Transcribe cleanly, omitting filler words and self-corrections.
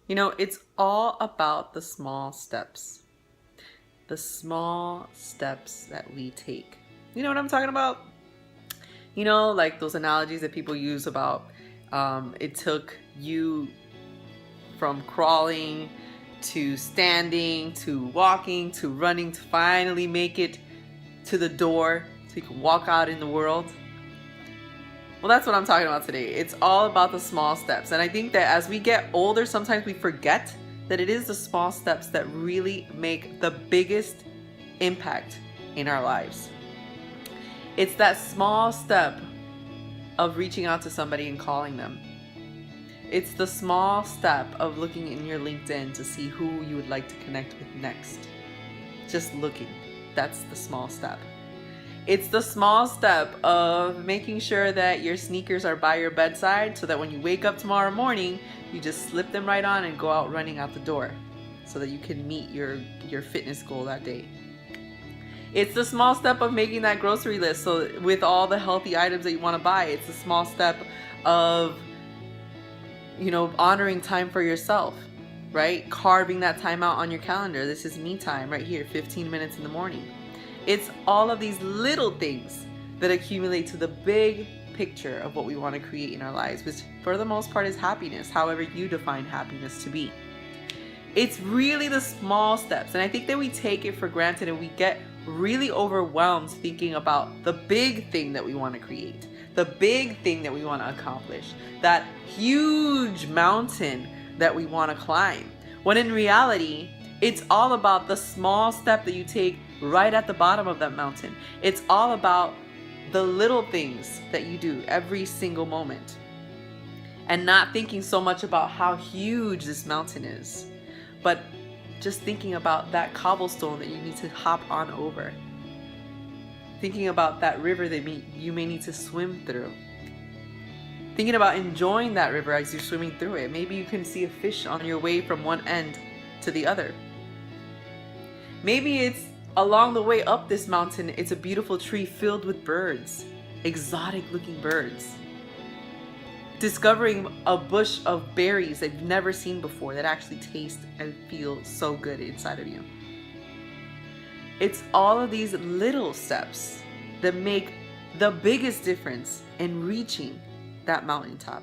You know, it's all about the small steps. The small steps that we take. You know what I'm talking about? You know, like those analogies that people use about it took you from crawling to standing to walking to running to finally make it to the door so you can walk out in the world. Well, that's what I'm talking about today. It's all about the small steps. And I think that as we get older, sometimes we forget that it is the small steps that really make the biggest impact in our lives. It's that small step of reaching out to somebody and calling them. It's the small step of looking in your LinkedIn to see who you would like to connect with next. Just looking. That's the small step. It's the small step of making sure that your sneakers are by your bedside so that when you wake up tomorrow morning, you just slip them right on and go out running out the door so that you can meet your fitness goal that day. It's the small step of making that grocery list so with all the healthy items that you want to buy. It's the small step of, you know, honoring time for yourself, right? Carving that time out on your calendar. This is me time right here, 15 minutes in the morning. It's all of these little things that accumulate to the big picture of what we want to create in our lives, which for the most part is happiness, however you define happiness to be. It's really the small steps, and I think that we take it for granted and we get really overwhelmed thinking about the big thing that we want to create, the big thing that we want to accomplish, that huge mountain that we want to climb, when in reality, it's all about the small step that you take right at the bottom of that mountain. It's all about the little things that you do every single moment and not thinking so much about how huge this mountain is, but just thinking about that cobblestone that you need to hop on over. Thinking about that river that you may need to swim through. Thinking about enjoying that river as you're swimming through it. Maybe you can see a fish on your way from one end to the other. Maybe it's along the way up this mountain, it's a beautiful tree filled with birds, exotic looking birds. Discovering a bush of berries that you've never seen before that actually taste and feel so good inside of you. It's all of these little steps that make the biggest difference in reaching that mountaintop.